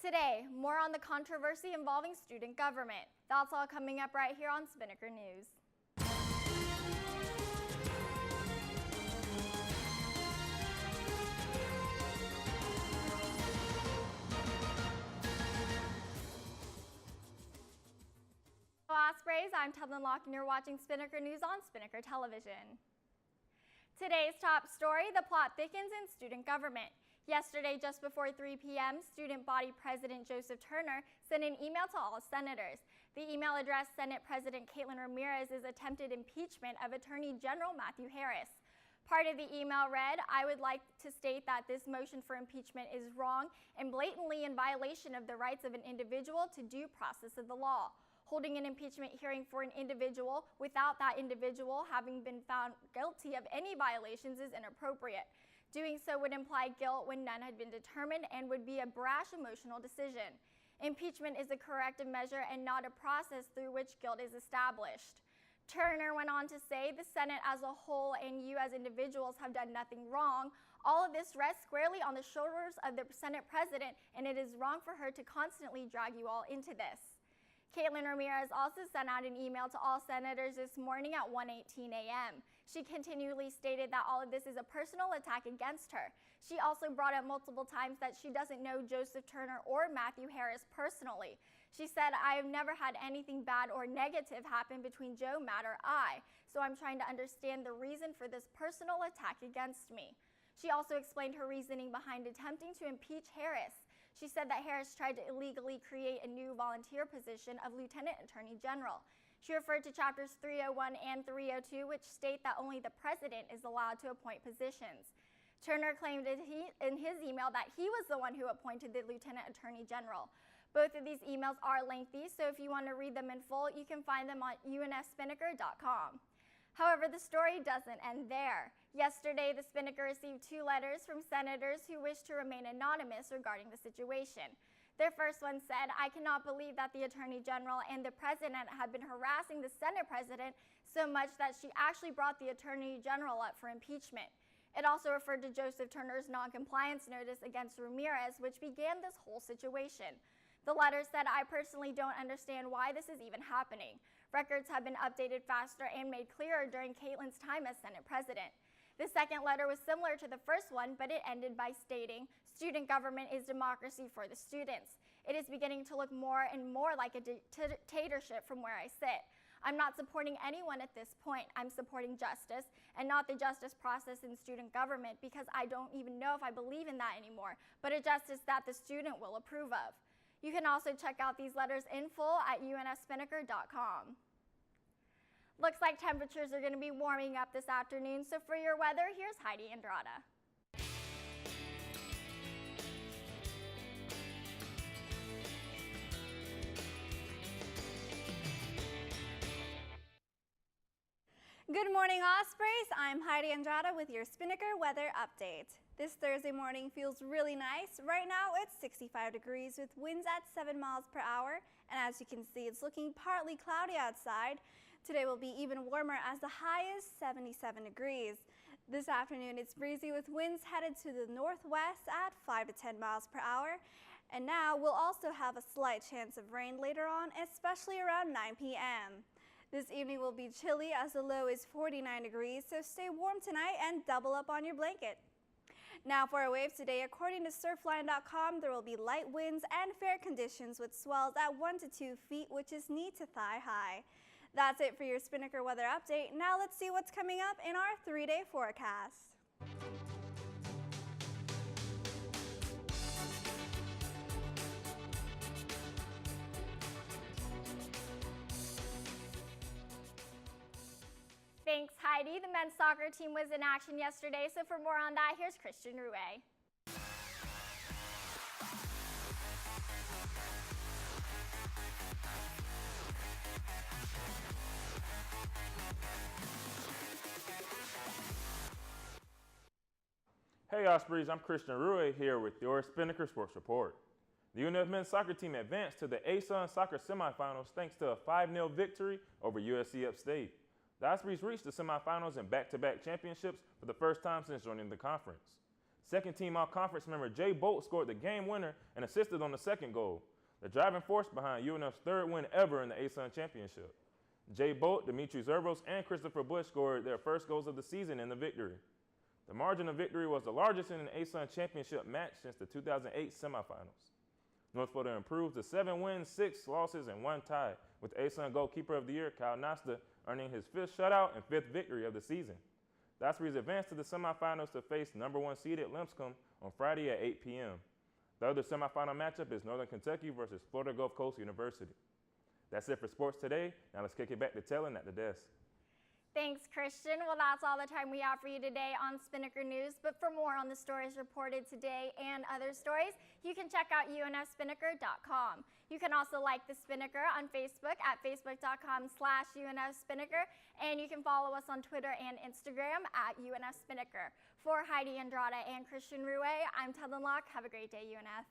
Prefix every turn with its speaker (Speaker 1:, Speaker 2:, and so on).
Speaker 1: Today, more on the controversy involving student government. That's all coming up right here on Spinnaker News. Hello Ospreys, I'm Tevlin Locke and you're watching Spinnaker News on Spinnaker Television. Today's top story, the plot thickens in student government. Yesterday, just before 3 p.m., Student Body President Joseph Turner sent an email to all senators. The email addressed Senate President Caitlin Ramirez's attempted impeachment of Attorney General Matthew Harris. Part of the email read, "I would like to state that this motion for impeachment is wrong and blatantly in violation of the rights of an individual to due process of the law. Holding an impeachment hearing for an individual without that individual having been found guilty of any violations is inappropriate. Doing so would imply guilt when none had been determined and would be a brash emotional decision. Impeachment is a corrective measure and not a process through which guilt is established." Turner went on to say, "The Senate as a whole and you as individuals have done nothing wrong. All of this rests squarely on the shoulders of the Senate President, and it is wrong for her to constantly drag you all into this." Caitlin Ramirez also sent out an email to all senators this morning at 1:18 a.m. She continually stated that all of this is a personal attack against her. She also brought up multiple times that she doesn't know Joseph Turner or Matthew Harris personally. She said, "I have never had anything bad or negative happen between Joe, Matt, or I, so I'm trying to understand the reason for this personal attack against me." She also explained her reasoning behind attempting to impeach Harris. She said that Harris tried to illegally create a new volunteer position of Lieutenant Attorney General. She referred to chapters 301 and 302, which state that only the president is allowed to appoint positions. Turner claimed in his email that he was the one who appointed the Lieutenant Attorney General. Both of these emails are lengthy, so if you want to read them in full, you can find them on unspinnaker.com. However, the story doesn't end there. Yesterday, the Spinnaker received 2 letters from senators who wished to remain anonymous regarding the situation. Their first one said, "I cannot believe that the Attorney General and the President have been harassing the Senate President so much that she actually brought the Attorney General up for impeachment." It also referred to Joseph Turner's non-compliance notice against Ramirez, which began this whole situation. The letter said, "I personally don't understand why this is even happening. Records have been updated faster and made clearer during Caitlin's time as Senate President." The second letter was similar to the first one, but it ended by stating, "Student government is democracy for the students. It is beginning to look more and more like a dictatorship from where I sit. I'm not supporting anyone at this point. I'm supporting justice and not the justice process in student government because I don't even know if I believe in that anymore, but a justice that the student will approve of." You can also check out these letters in full at unspinnaker.com. Looks like temperatures are going to be warming up this afternoon, so for your weather, here's Heidi Andrada.
Speaker 2: Good morning, Ospreys. I'm Heidi Andrada with your Spinnaker weather update. This Thursday morning feels really nice. Right now it's 65 degrees with winds at 7 miles per hour. And as you can see, it's looking partly cloudy outside. Today will be even warmer as the high is 77 degrees. This afternoon it's breezy with winds headed to the northwest at 5 to 10 miles per hour. And now we'll also have a slight chance of rain later on, especially around 9 p.m. This evening will be chilly as the low is 49 degrees, so stay warm tonight and double up on your blanket. Now for our waves today, according to surfline.com, there will be light winds and fair conditions with swells at 1 to 2 feet, which is knee to thigh high. That's it for your Spinnaker weather update. Now let's see what's coming up in our 3-day forecast.
Speaker 1: Thanks, Heidi. The men's soccer team was in action yesterday, so for more on that, here's Christian Rouet.
Speaker 3: Hey Ospreys, I'm Christian Rouet here with your Spinnaker Sports Report. The UNF men's soccer team advanced to the ASUN soccer semifinals thanks to a 5-0 victory over USC Upstate. The Ospreys reached the semifinals in back-to-back championships for the first time since joining the conference. Second-team All-Conference member Jay Bolt scored the game winner and assisted on the second goal, the driving force behind UNF's third win ever in the ASUN Championship. Jay Bolt, Dimitri Zervos, and Christopher Bush scored their first goals of the season in the victory. The margin of victory was the largest in an ASUN Championship match since the 2008 semifinals. North Florida improved to 7 wins, 6 losses, and 1 tie, with ASUN Goalkeeper of the Year Kyle Nasta earning his 5th shutout and 5th victory of the season. The Ospreys advanced to the semifinals to face number 1 seeded Lipscomb on Friday at 8 p.m. The other semifinal matchup is Northern Kentucky versus Florida Gulf Coast University. That's it for sports today. Now let's kick it back to Tellen at the desk.
Speaker 1: Thanks, Christian. Well, that's all the time we have for you today on Spinnaker News. But for more on the stories reported today and other stories, you can check out unfspinnaker.com. You can also like the Spinnaker on Facebook at facebook.com/UNFSpinnaker, and you can follow us on Twitter and Instagram at UNFSpinnaker. For Heidi Andrada and Christian Ruwe, I'm Tellen Locke. Have a great day, UNF.